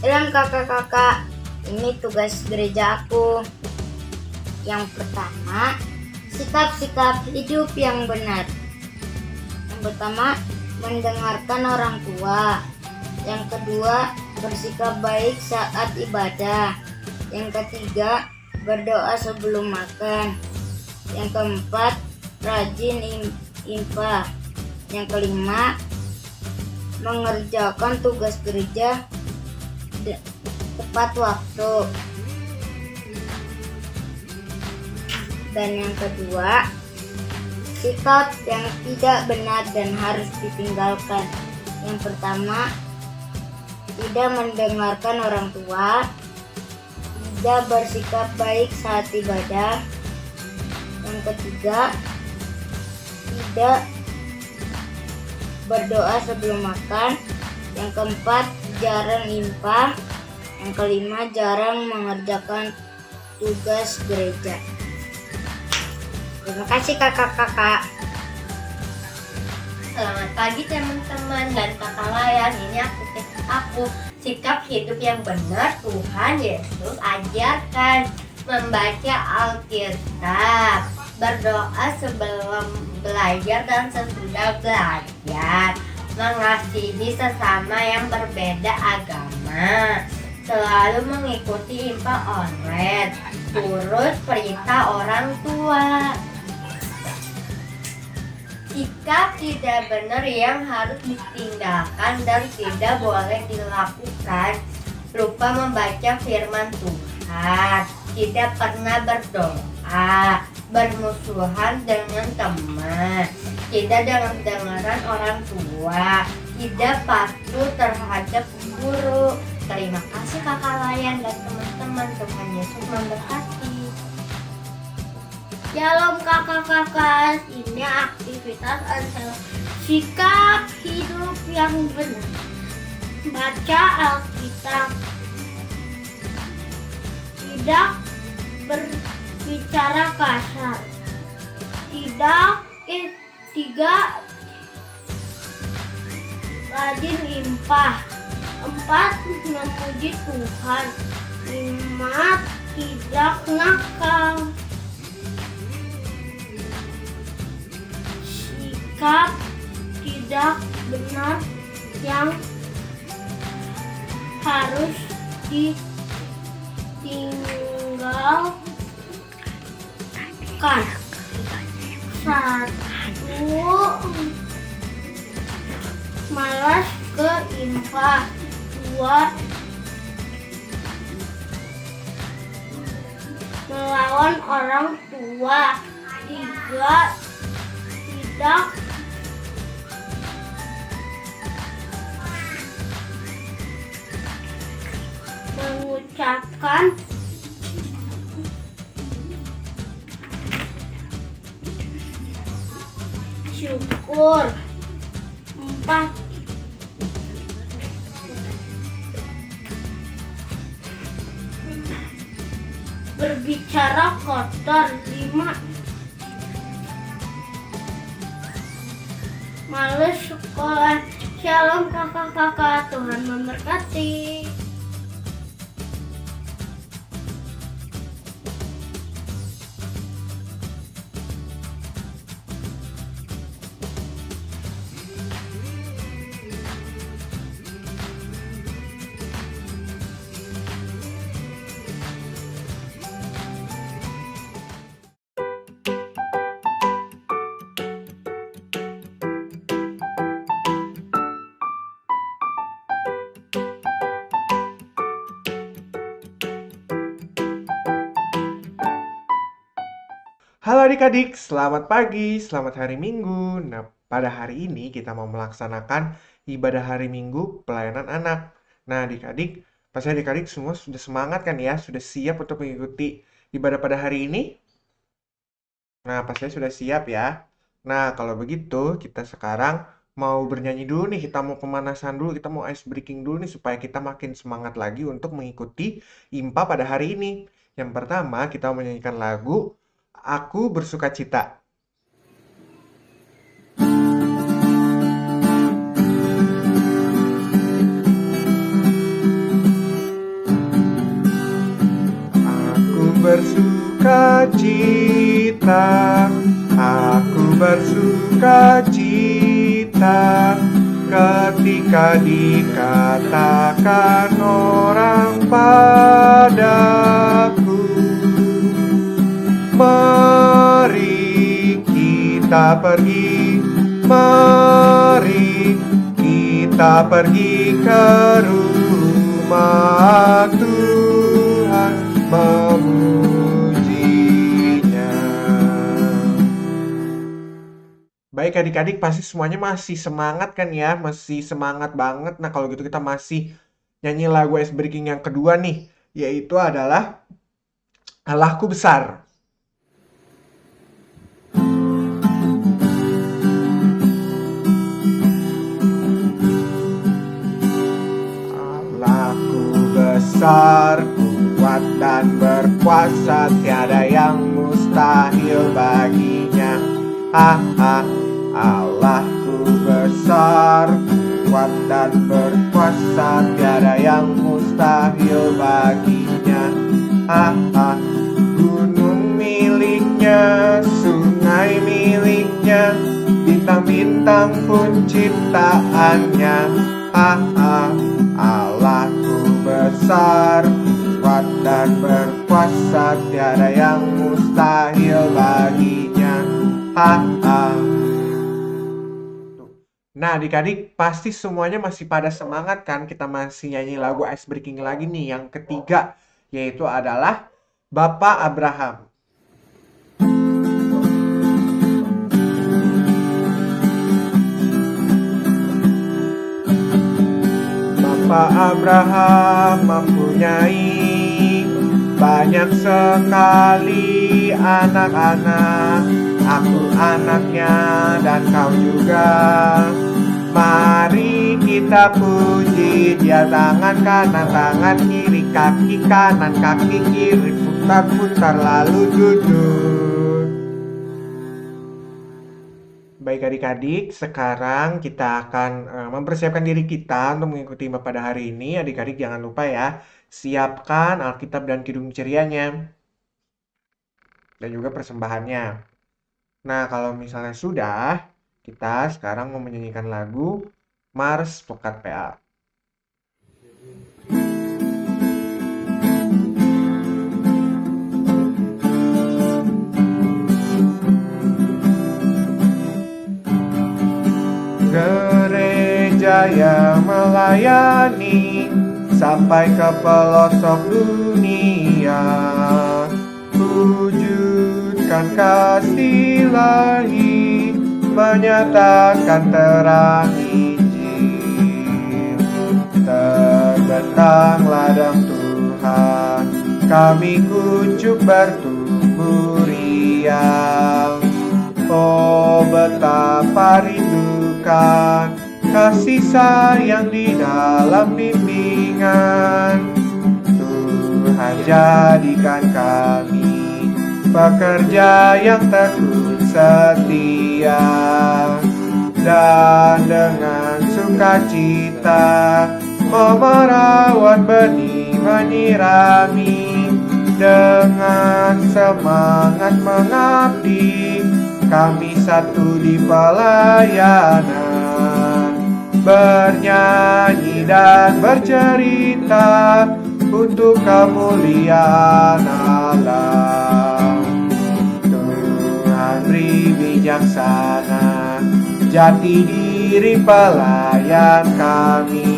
Bilang kakak-kakak, ini tugas gereja aku. Yang pertama, sikap-sikap hidup yang benar. Yang pertama, mendengarkan orang tua. Yang kedua, bersikap baik saat ibadah. Yang ketiga, berdoa sebelum makan. Yang keempat, rajin infak. Yang kelima, mengerjakan tugas gereja tepat waktu. Dan yang kedua, sikap yang tidak benar dan harus ditinggalkan. Yang pertama, tidak mendengarkan orang tua, tidak bersikap baik saat ibadah. Yang ketiga, tidak berdoa sebelum makan. Yang keempat, jarang infak. Yang kelima, jarang mengerjakan tugas gereja. Terima kasih kakak-kakak. Selamat pagi teman-teman dan kakak layan. Ini aku sikap hidup yang benar Tuhan Yesus ajarkan. Membaca Alkitab, berdoa sebelum belajar dan sesudah belajar, mengasihi sesama yang berbeda agama, selalu mengikuti infak online, turut perintah orang tua. Sikap tidak benar yang harus ditinggalkan dan tidak boleh dilakukan, lupa membaca firman Tuhan, tidak pernah berdoa, bermusuhan dengan teman, tidak dengar-dengaran orang tua, tidak patuh terhadap guru. Terima kasih kakak layan dan teman-teman. Tuhan Yesus memberkati. Shalom kakak-kakak, ini aktivitas adalah sikap hidup yang benar. Baca Alkitab, tidak berbicara kasar, tiga rajin infak, 4 memuji Tuhan, 5 tidak nakal. Sikap tidak benar yang harus ditinggalkan. 1. Malas ke infak. 2. Melawan orang tua. 3. Tidak mengucapkan syukur. 4. Berbicara kotor. 5. Males sekolah. Shalom kakak-kakak, Tuhan memberkati. Halo adik-adik, selamat pagi, selamat hari Minggu. Nah, pada hari ini kita mau melaksanakan ibadah hari Minggu pelayanan anak. Nah, adik-adik, pasti adik-adik semua sudah semangat kan ya? Sudah siap untuk mengikuti ibadah pada hari ini? Nah, pastinya sudah siap ya. Nah, kalau begitu, kita sekarang mau bernyanyi dulu nih. Kita mau pemanasan dulu, kita mau ice breaking dulu nih, supaya kita makin semangat lagi untuk mengikuti IMPA pada hari ini. Yang pertama, kita mau menyanyikan lagu Aku Bersukacita. sukacita ketika dikatakan orang padaku, mari kita pergi, mari kita pergi ke rumah Tuhan memujinya. Baik adik-adik, pasti semuanya masih semangat kan ya? Masih semangat banget. Nah kalau gitu kita masih nyanyi lagu Ice Breaking yang kedua nih, yaitu adalah Allahku Besar. Allahku besar, kuat dan berkuasa, tiada yang mustahil baginya. Allahku besar, kuat dan berkuasa, tiada yang mustahil baginya. Gunung miliknya, sungai miliknya, bintang-bintang pun ciptaannya. Allahku besar, kuat dan berkuasa, tiada yang mustahil baginya. Nah adik-adik pasti semuanya masih pada semangat kan? Kita masih nyanyi lagu Ice Breaking lagi nih yang ketiga, yaitu adalah Bapak Abraham. Bapak Abraham mempunyai banyak sekali anak-anak. Aku anaknya dan kau juga. Mari kita puji Dia, tangan kanan, tangan kiri, kaki kanan, kaki kiri, putar-putar lalu duduk. Baik adik-adik, sekarang kita akan mempersiapkan diri kita untuk mengikuti IMA pada hari ini. Adik-adik jangan lupa ya, siapkan Alkitab dan Kidung Cerianya dan juga persembahannya. Nah, kalau misalnya sudah, kita sekarang mau menyanyikan lagu Mars Tokat PA. Gereja yang melayani sampai ke pelosok dunia, wujudkan kasih ilahi, menyatakan terang Injil. Terbentang ladang Tuhan, kami kuncup bertumbuh riang. Oh betapa rindukan kasih sayang di dalam bimbingan. Tuhan jadikan kami pekerja yang tekun setia, dan dengan sukacita merawat benih menyirami. Dengan semangat mengabdi, kami satu di pelayanan, bernyanyi dan bercerita untuk kemuliaan Allah. Tuhan beri bijaksana, jati diri pelayan kami,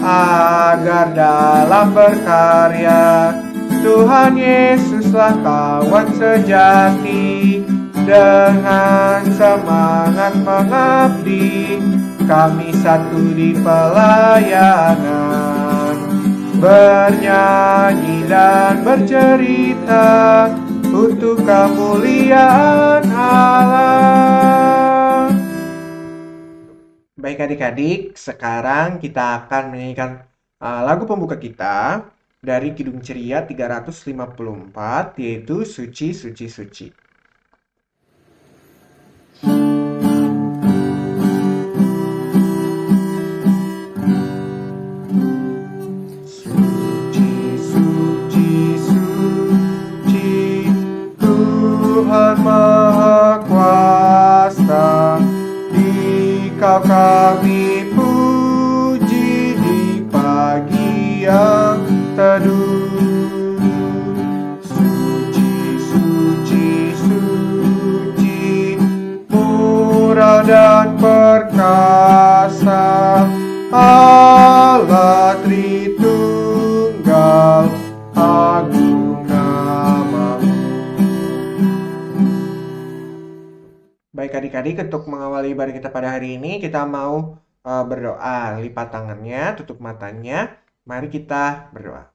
agar dalam berkarya Tuhan Yesuslah kawan sejati. Dengan semangat mengabdi, kami satu di pelayanan, bernyanyi dan bercerita untuk kemuliaan Allah. Baik adik-adik, sekarang kita akan menyanyikan lagu pembuka kita dari Kidung Ceria 354, yaitu Suci, Suci, Suci. Tuhan Maha Kuasa, kami puji di pagi yang teduh. Suci, suci, suci, murah dan perkasa, Allah Tritunggal, agung namamu. Baik adik-adik, untuk mengawali ibadah kita pada hari ini, kita mau berdoa. Lipat tangannya, tutup matanya. Mari kita berdoa.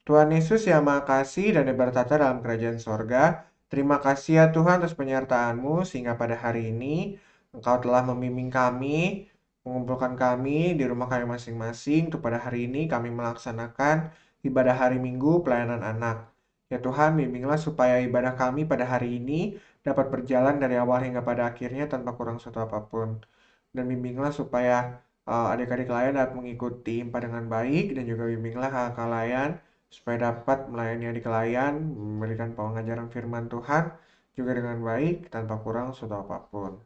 Tuhan Yesus yang Maha Kasih dan bertata dalam kerajaan sorga, terima kasih ya Tuhan atas penyertaan-Mu sehingga pada hari ini Engkau telah membimbing kami, mengumpulkan kami di rumah kami masing-masing untuk pada hari ini kami melaksanakan ibadah hari Minggu pelayanan anak. Ya Tuhan, bimbinglah supaya ibadah kami pada hari ini dapat berjalan dari awal hingga pada akhirnya tanpa kurang suatu apapun. Dan bimbinglah supaya adik-adik layan dapat mengikuti IMPA dengan baik, dan juga bimbinglah kakak layan supaya dapat melayani adik layan, memberikan pengajaran firman Tuhan juga dengan baik tanpa kurang suatu apapun.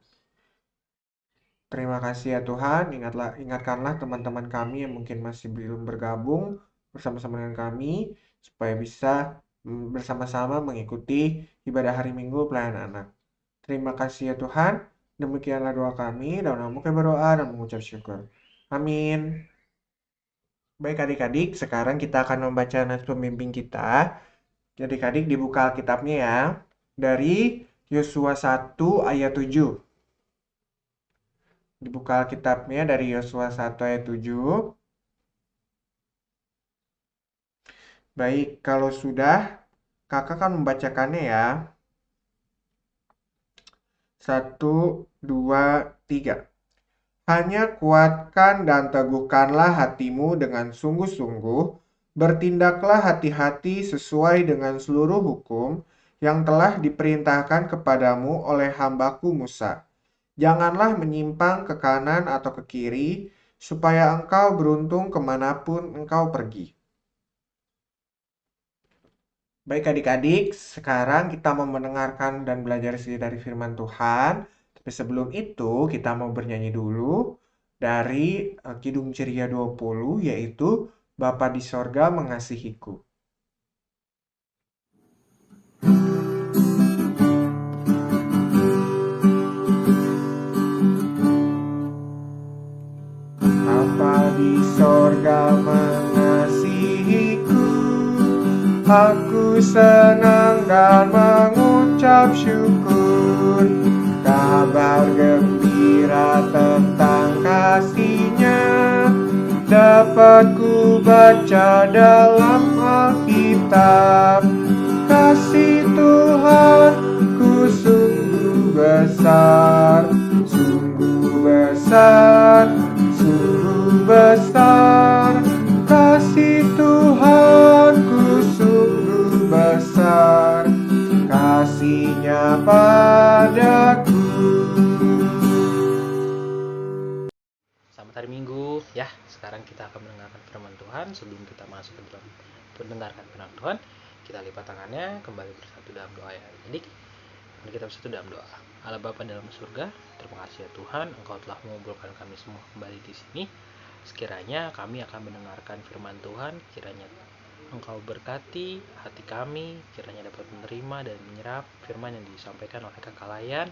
Terima kasih ya Tuhan, ingatkanlah teman-teman kami yang mungkin masih belum bergabung bersama-sama dengan kami, supaya bisa bersama-sama mengikuti ibadah hari Minggu pelayanan anak. Terima kasih ya Tuhan, demikianlah doa kami, dan kami berdoa dan mengucap syukur. Amin. Baik adik-adik, sekarang kita akan membaca nas pembimbing kita. Adik-adik dibuka Alkitabnya ya. Dari Yosua 1 ayat 7. Dibuka Alkitabnya dari Yosua 1 ayat 7. Baik, kalau sudah, kakak akan membacakannya ya. 1, 2, 3. Hanya kuatkan dan teguhkanlah hatimu dengan sungguh-sungguh, bertindaklah hati-hati sesuai dengan seluruh hukum yang telah diperintahkan kepadamu oleh hambaku Musa. Janganlah menyimpang ke kanan atau ke kiri, supaya engkau beruntung kemanapun engkau pergi. Baik adik-adik, sekarang kita mau mendengarkan dan belajar dari firman Tuhan. Tapi sebelum itu, kita mau bernyanyi dulu dari Kidung Ceria 20, yaitu Bapa di Sorga Mengasihiku. Bapa di sorga mengasihiku, aku senang dan mengucap syukur. Kabar gembira tentang kasih-Nya dapat ku baca dalam Alkitab. Kasih Tuhanku sungguh besar, sungguh besar, sungguh besar. Kasih Tuhanku sungguh besar, kasih-Nya padaku. Selamat hari Minggu ya. Sekarang kita akan mendengarkan firman Tuhan. Sebelum kita masuk ke dalam mendengarkan firman Tuhan, kita lipat tangannya kembali bersatu dalam doa ya. Jadi mari kita bersatu dalam doa. Allah Bapa dalam surga, terima kasih ya Tuhan, Engkau telah mengumpulkan kami semua kembali di sini. Sekiranya kami akan mendengarkan firman Tuhan, kiranya Engkau berkati hati kami, kiranya dapat menerima dan menyerap firman yang disampaikan oleh kakak layan.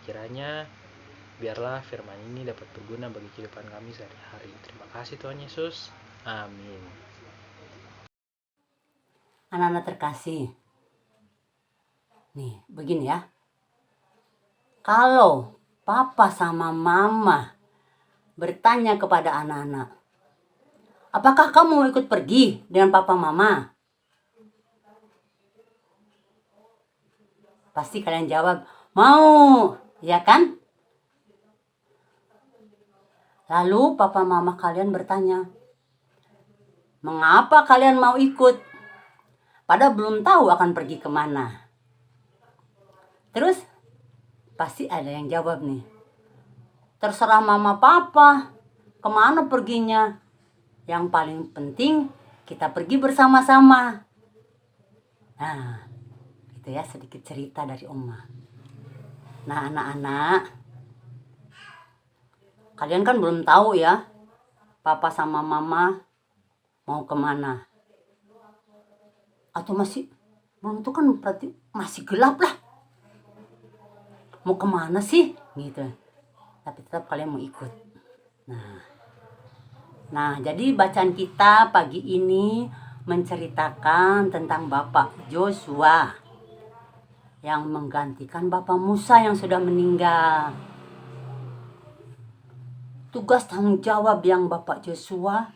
Kiranya biarlah firman ini dapat berguna bagi kehidupan kami sehari-hari. Terima kasih Tuhan Yesus. Amin. Anak-anak terkasih, nih begini ya. Kalau papa sama mama bertanya kepada anak-anak, apakah kamu mau ikut pergi dengan papa mama? Pasti kalian jawab, mau, ya kan? Lalu papa mama kalian bertanya, mengapa kalian mau ikut? Padahal belum tahu akan pergi kemana. Terus pasti ada yang jawab nih, terserah mama papa kemana perginya. Yang paling penting kita pergi bersama-sama. Nah, itu ya sedikit cerita dari Oma. Nah anak-anak, Kalian kan belum tahu ya, papa sama mama mau kemana. Atau masih belum, itu kan berarti masih gelap lah. Mau kemana sih? Gitu. Tapi tetap kalian mau ikut. Nah, jadi bacaan kita pagi ini menceritakan tentang Bapak Joshua yang menggantikan Bapak Musa yang sudah meninggal. Tugas tanggung jawab yang Bapak Joshua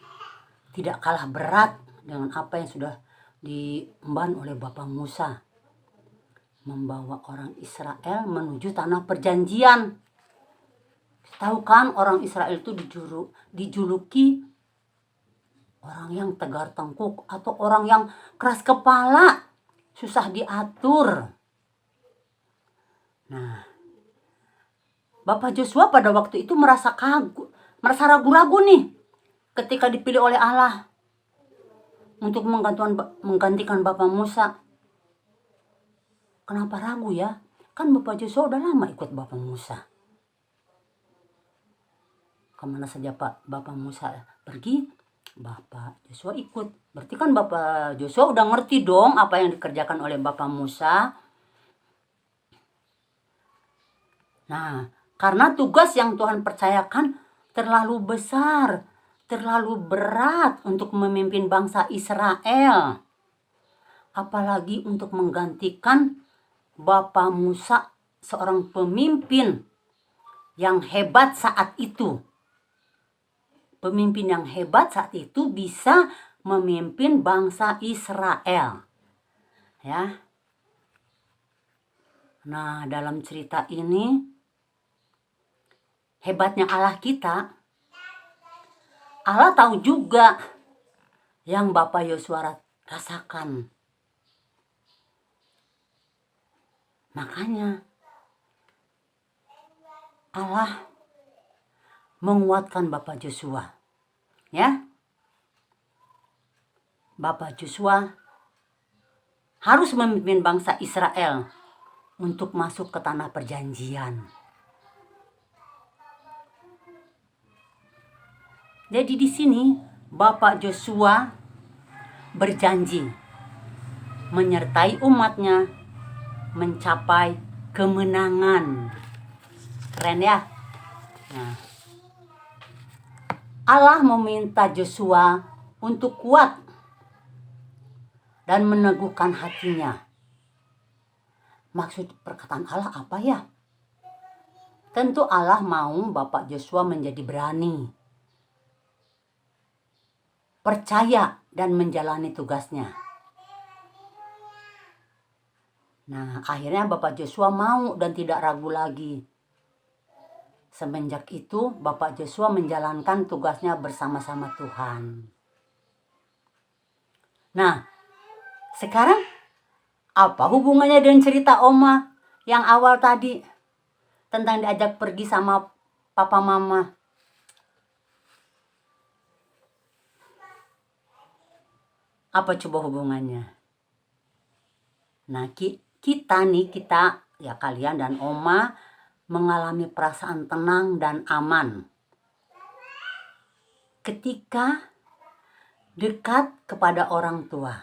tidak kalah berat dengan apa yang sudah diemban oleh Bapak Musa. Membawa orang Israel menuju tanah perjanjian. Tahu kan orang Israel itu dijuluki orang yang tegar tengkuk atau orang yang keras kepala, susah diatur. Nah, Bapak Joshua pada waktu itu merasa ragu-ragu nih ketika dipilih oleh Allah untuk menggantikan Bapak Musa. Kenapa ragu ya? Kan Bapak Joshua udah lama ikut Bapak Musa. Kemana saja Bapak Musa pergi, Bapak Joshua ikut. Berarti kan Bapak Joshua udah ngerti dong apa yang dikerjakan oleh Bapak Musa. Nah, karena tugas yang Tuhan percayakan terlalu besar, terlalu berat untuk memimpin bangsa Israel. Apalagi untuk menggantikan Bapak Musa, seorang pemimpin yang hebat saat itu. Pemimpin yang hebat saat itu bisa memimpin bangsa Israel. Ya. Nah, dalam cerita ini hebatnya Allah kita. Allah tahu juga yang Bapak Yosua rasakan. Makanya Allah menguatkan Bapak Joshua. Ya. Bapak Joshua harus memimpin bangsa Israel untuk masuk ke tanah perjanjian. Jadi di sini Bapak Joshua berjanji menyertai umatnya mencapai kemenangan. Keren ya? Nah, Allah meminta Joshua untuk kuat dan meneguhkan hatinya. Maksud perkataan Allah apa ya? Tentu Allah mau Bapak Joshua menjadi berani, percaya dan menjalani tugasnya. Nah, akhirnya Bapak Joshua mau dan tidak ragu lagi. Semenjak itu Bapak Joshua menjalankan tugasnya bersama-sama Tuhan. Nah, sekarang apa hubungannya dengan cerita Oma yang awal tadi tentang diajak pergi sama papa mama? Apa coba hubungannya? Nah, kita ya kalian dan Oma mengalami perasaan tenang dan aman ketika dekat kepada orang tua.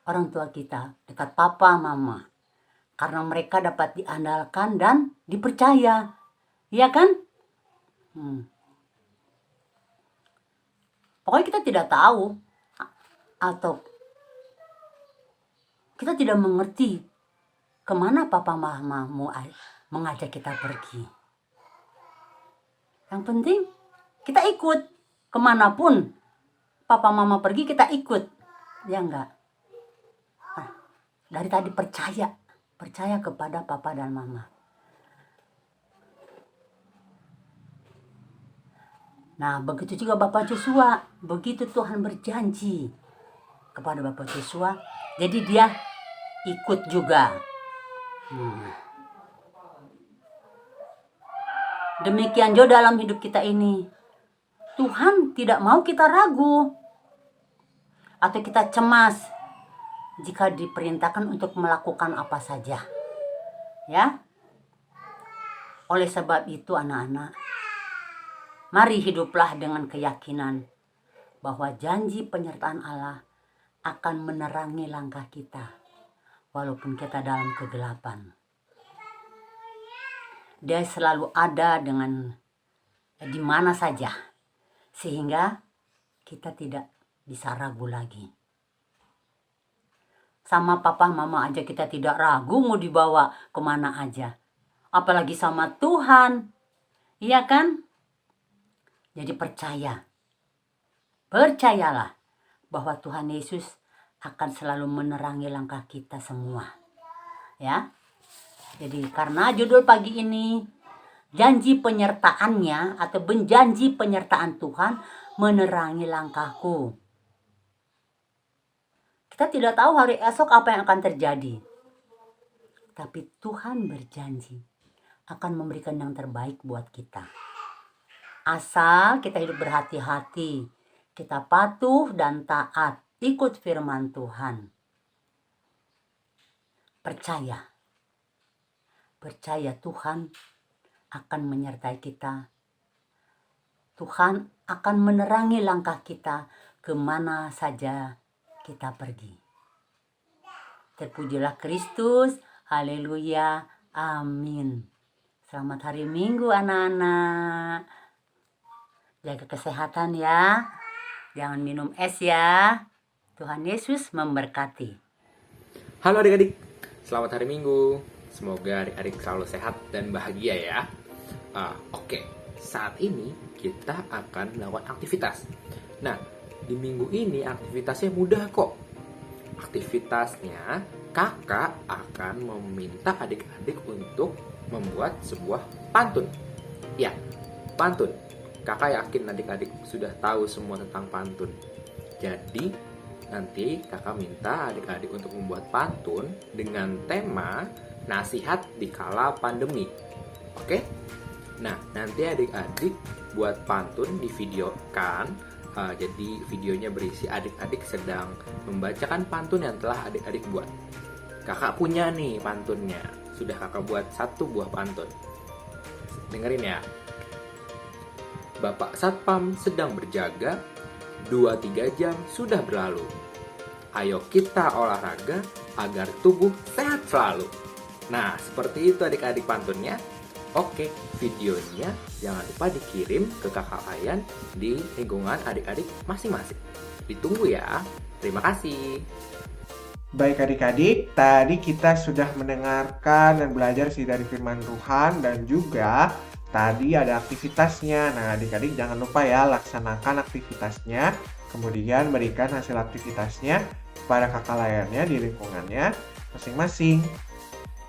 Orang tua kita, dekat papa, mama. Karena mereka dapat diandalkan dan dipercaya. Iya kan? Pokoknya kita tidak tahu atau kita tidak mengerti kemana papa mama mau mengajak kita pergi. Yang penting kita ikut. Kemanapun papa mama pergi kita ikut. Ya enggak? Nah, dari tadi percaya kepada papa dan mama. Nah, begitu juga Bapak Joshua. Begitu Tuhan berjanji kepada Bapak Joshua, jadi dia ikut juga. Demikian juga dalam hidup kita ini. Tuhan tidak mau kita ragu atau kita cemas jika diperintahkan untuk melakukan apa saja. Ya. Oleh sebab itu anak-anak, mari hiduplah dengan keyakinan bahwa janji penyertaan Allah akan menerangi langkah kita walaupun kita dalam kegelapan. Dia selalu ada di mana saja, sehingga kita tidak bisa ragu lagi. Sama papa mama aja kita tidak ragu mau dibawa kemana aja, apalagi sama Tuhan, iya kan? Jadi percayalah bahwa Tuhan Yesus akan selalu menerangi langkah kita semua, ya. Jadi karena judul pagi ini janji penyertaannya atau janji penyertaan Tuhan menerangi langkahku. Kita tidak tahu hari esok apa yang akan terjadi. Tapi Tuhan berjanji akan memberikan yang terbaik buat kita. Asal kita hidup berhati-hati, kita patuh dan taat, ikut firman Tuhan. Percaya Tuhan akan menyertai kita. Tuhan akan menerangi langkah kita kemana saja kita pergi. Terpujilah Kristus, haleluya, amin. Selamat hari Minggu anak-anak. Jaga kesehatan ya. Jangan minum es ya. Tuhan Yesus memberkati. Halo adik-adik, selamat hari Minggu. Semoga adik-adik selalu sehat dan bahagia ya. Oke, saat ini kita akan melakukan aktivitas. Nah, di minggu ini aktivitasnya mudah kok. Aktivitasnya kakak akan meminta adik-adik untuk membuat sebuah pantun. Ya, pantun. Kakak yakin adik-adik sudah tahu semua tentang pantun. Jadi, nanti kakak minta adik-adik untuk membuat pantun dengan tema nasihat di kala pandemi. Oke? Nah, nanti adik-adik buat pantun divideokan. Jadi videonya berisi adik-adik sedang membacakan pantun yang telah adik-adik buat. Kakak punya nih pantunnya. Sudah kakak buat 1 buah pantun. Dengerin ya. Bapak Satpam sedang berjaga, 2-3 jam sudah berlalu. Ayo kita olahraga agar tubuh sehat selalu. Nah, seperti itu adik-adik pantunnya. Oke, videonya jangan lupa dikirim ke kakak Ayan di lingkungan adik-adik masing-masing. Ditunggu ya. Terima kasih. Baik adik-adik, tadi kita sudah mendengarkan dan belajar dari firman Tuhan dan juga tadi ada aktivitasnya. Nah, adik-adik jangan lupa ya laksanakan aktivitasnya, kemudian berikan hasil aktivitasnya kepada kakak layannya di lingkungannya masing-masing.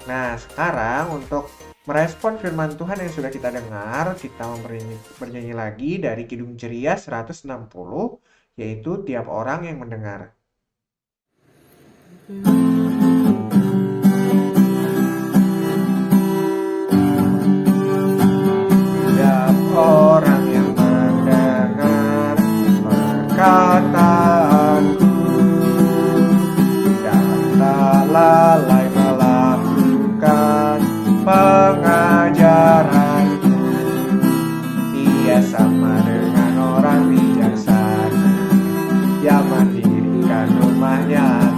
Nah, sekarang untuk merespon firman Tuhan yang sudah kita dengar, kita bernyanyi lagi dari Kidung Ceria 160, yaitu tiap orang yang mendengar. Tiap orang yang mendengar perkataanku dan tak lalai melakukan pengajaranku, ia sama dengan orang bijaksana yang mendirikan rumahnya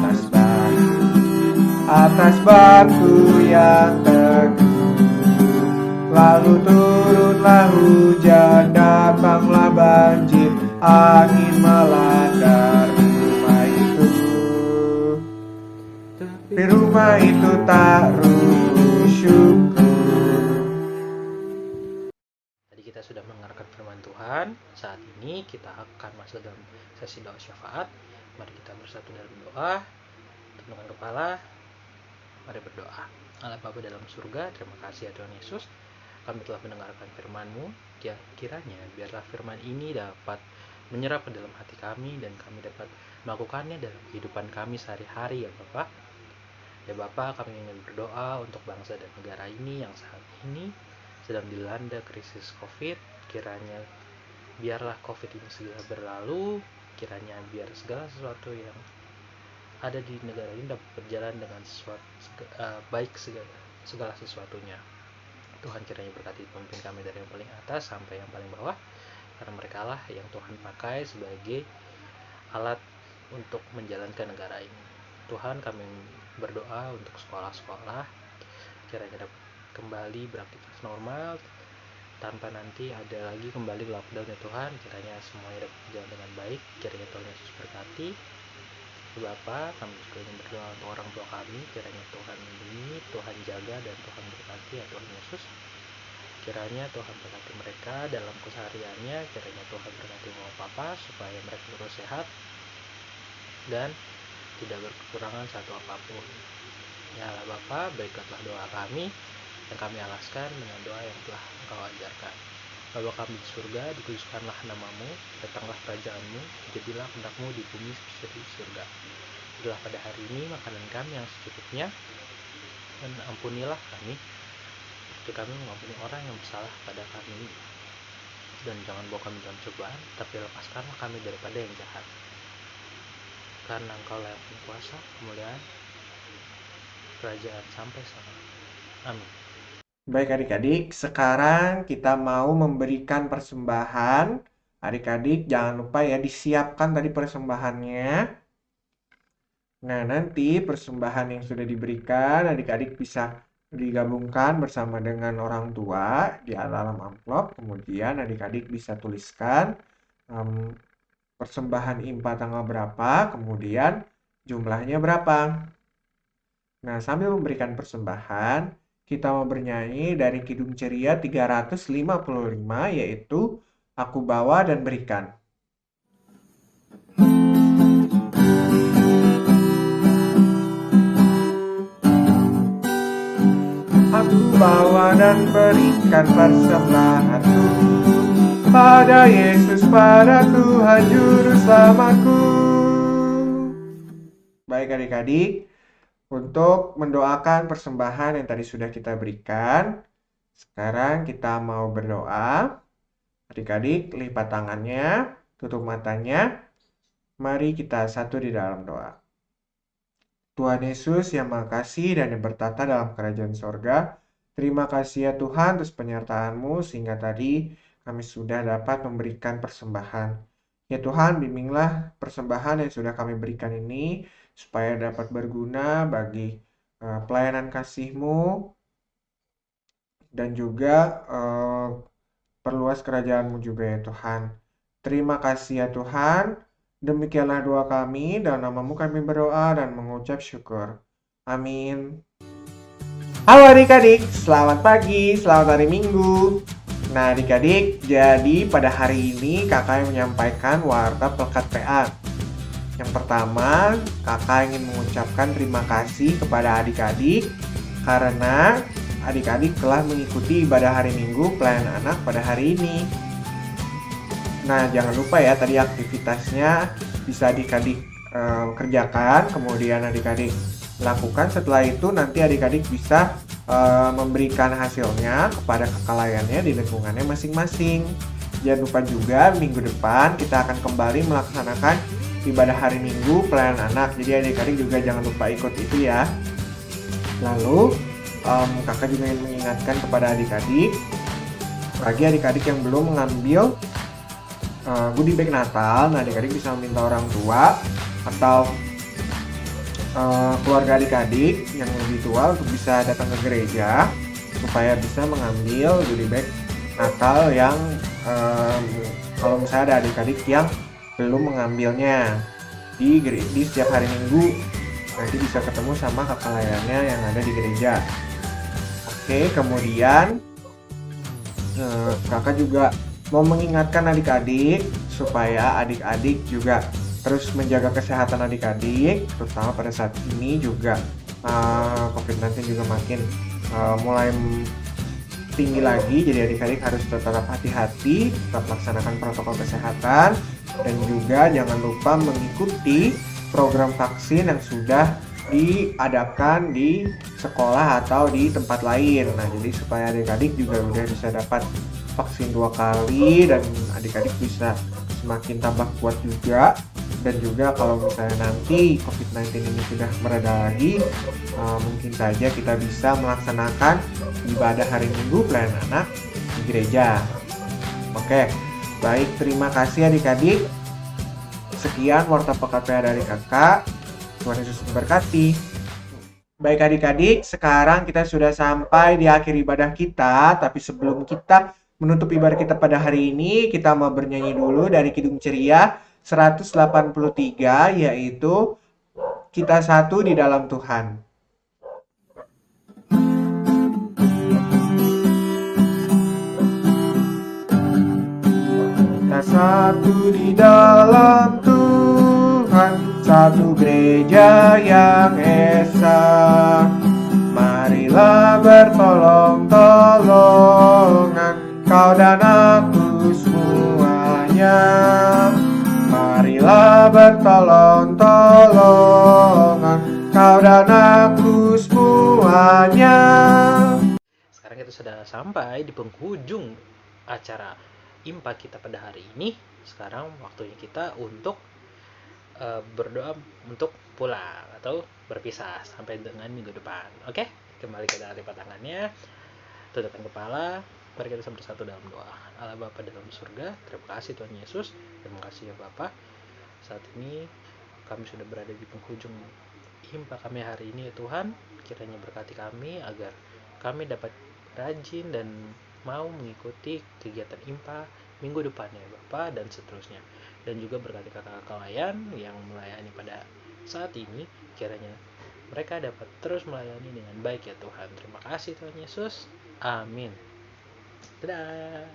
atas batu yang teguh. Lalu turunlah hujan, datanglah banjir, angin melanda rumah itu. Tapi rumah itu tak runtuh, syukur. Tadi kita sudah mendengarkan firman Tuhan. Saat ini kita akan masuk dalam sesi doa syafaat. Mari kita bersatu dalam doa. Tundukkan kepala. Mari berdoa. Allah Bapa dalam surga, terima kasih ya Tuhan Yesus. Kami telah mendengarkan firman-Mu. Kiranya biarlah firman ini dapat menyerap ke dalam hati kami dan kami dapat melakukannya dalam kehidupan kami sehari-hari ya Bapak. Ya Bapak, kami ingin berdoa untuk bangsa dan negara ini yang saat ini sedang dilanda krisis COVID. Kiranya biarlah COVID ini segera berlalu. Kiranya biar segala sesuatu yang ada di negara ini dapat berjalan dengan baik segala sesuatunya. Tuhan kiranya berkati pemimpin kami dari yang paling atas sampai yang paling bawah, karena mereka lah yang Tuhan pakai sebagai alat untuk menjalankan negara ini. Tuhan, kami berdoa untuk sekolah-sekolah kiranya dapat kembali beraktivitas normal tanpa nanti ada lagi kembali lockdown ya Tuhan. Kiranya semuanya dapat berjalan dengan baik. Kiranya Tuhan Yesus berkati Bapa. Kami juga ingin berdoa untuk orang tua kami, kiranya Tuhan lindungi, Tuhan jaga, dan Tuhan berkati ya Tuhan Yesus. Kiranya Tuhan berkati mereka dalam kesehariannya, kiranya Tuhan berkati mama papa supaya mereka terus sehat dan tidak berkekurangan satu apapun. Ya Allah Bapa, berikatlah doa kami yang kami alaskan dengan doa yang telah Engkau ajarkan. Bapa kami di surga, dikuduskanlah namamu, datanglah kerajaanmu, jadilah kehendak-mu di bumi seperti di surga. Berilah pada hari ini makanan kami yang secukupnya, dan ampunilah kami seperti kami mengampuni orang yang bersalah pada kami. Dan jangan bawa kami dalam cobaan, tapi lepaskanlah kami daripada yang jahat. Karena Engkau lah yang punya kuasa, kemuliaan, kerajaan sampai selamanya. Amin. Baik adik-adik, sekarang kita mau memberikan persembahan. Adik-adik jangan lupa ya disiapkan tadi persembahannya. Nah, nanti persembahan yang sudah diberikan adik-adik bisa digabungkan bersama dengan orang tua di dalam amplop. Kemudian adik-adik bisa tuliskan persembahan IMPA tanggal berapa, kemudian jumlahnya berapa. Nah, sambil memberikan persembahan, kita mau bernyanyi dari Kidung Ceria 355, yaitu Aku Bawa dan Berikan. Aku bawa dan berikan persembahanku pada Yesus, pada Tuhan Juru Selamatku. Baik adik-adik, untuk mendoakan persembahan yang tadi sudah kita berikan, sekarang kita mau berdoa. Adik-adik lipat tangannya, tutup matanya. Mari kita satu di dalam doa. Tuhan Yesus yang Maha Kasih dan yang bertata dalam kerajaan sorga, terima kasih ya Tuhan atas penyertaan-Mu sehingga tadi kami sudah dapat memberikan persembahan. Ya Tuhan, bimbinglah persembahan yang sudah kami berikan ini supaya dapat berguna bagi pelayanan kasih-Mu dan juga perluas kerajaan-Mu juga ya Tuhan. Terima kasih ya Tuhan. Demikianlah doa kami, dalam nama-Mu kami berdoa dan mengucap syukur. Amin. Halo adik-adik, selamat pagi, selamat hari Minggu. Nah adik-adik, jadi pada hari ini kakak yang menyampaikan warta pelekat PA. Yang pertama, kakak ingin mengucapkan terima kasih kepada adik-adik karena adik-adik telah mengikuti ibadah hari Minggu pelayanan anak pada hari ini. Nah, jangan lupa ya tadi aktivitasnya bisa adik-adik kerjakan, kemudian adik-adik lakukan. Setelah itu nanti adik-adik bisa memberikan hasilnya kepada kakak layannya di lingkungannya masing-masing. Jangan lupa juga minggu depan kita akan kembali melaksanakan ibadah hari Minggu pelayanan anak. Jadi adik-adik juga jangan lupa ikut itu ya. Lalu kakak juga ingin mengingatkan kepada adik-adik, bagi adik-adik yang belum mengambil goodie bag Natal, nah adik-adik bisa meminta orang tua atau keluarga adik-adik yang lebih tua untuk bisa datang ke gereja supaya bisa mengambil goodie bag Natal yang kalau misalnya ada adik-adik yang belum mengambilnya di setiap hari Minggu, nanti bisa ketemu sama kakak layannya yang ada di gereja. Oke, kemudian kakak juga mau mengingatkan adik-adik supaya adik-adik juga terus menjaga kesehatan adik-adik, terutama pada saat ini juga COVID-19 juga makin mulai tinggi lagi. Jadi adik-adik harus tetap hati-hati, tetap laksanakan protokol kesehatan, dan juga jangan lupa mengikuti program vaksin yang sudah diadakan di sekolah atau di tempat lain. Nah, jadi supaya adik-adik juga udah bisa dapat vaksin 2 kali dan adik-adik bisa semakin tambah kuat juga. Dan juga kalau misalnya nanti COVID-19 ini sudah mereda lagi, mungkin saja kita bisa melaksanakan ibadah hari Minggu pelayanan anak di gereja. Oke, baik, terima kasih adik-adik. Sekian Warta PKPA dari kakak. Tuhan Yesus memberkati. Baik adik-adik, sekarang kita sudah sampai di akhir ibadah kita. Tapi sebelum kita menutup ibadah kita pada hari ini, kita mau bernyanyi dulu dari Kidung Ceria 183, yaitu Kita Satu di Dalam Tuhan. Kita satu di dalam Tuhan, satu gereja yang esa. Marilah bertolong-tolongan, kau dan aku semuanya. Marilah bertolong-tolongan, kau dan aku semuanya. Sekarang kita sudah sampai di penghujung acara IMPA kita pada hari ini. Sekarang waktunya kita untuk berdoa untuk pulang atau berpisah sampai dengan minggu depan. Oke, kembali kita lipat tangannya, tundukkan kepala, mari kita bersatu dalam doa. Allah Bapa dalam surga, terima kasih Tuhan Yesus, terima kasih ya Bapa. Saat ini kami sudah berada di penghujung IMPA kami hari ini ya Tuhan. Kiranya berkati kami agar kami dapat rajin dan mau mengikuti kegiatan IMPA minggu depan ya Bapa, dan seterusnya. Dan juga berkati kakak-kakak layan yang melayani pada saat ini, kiranya mereka dapat terus melayani dengan baik ya Tuhan. Terima kasih Tuhan Yesus. Amin. Dadah.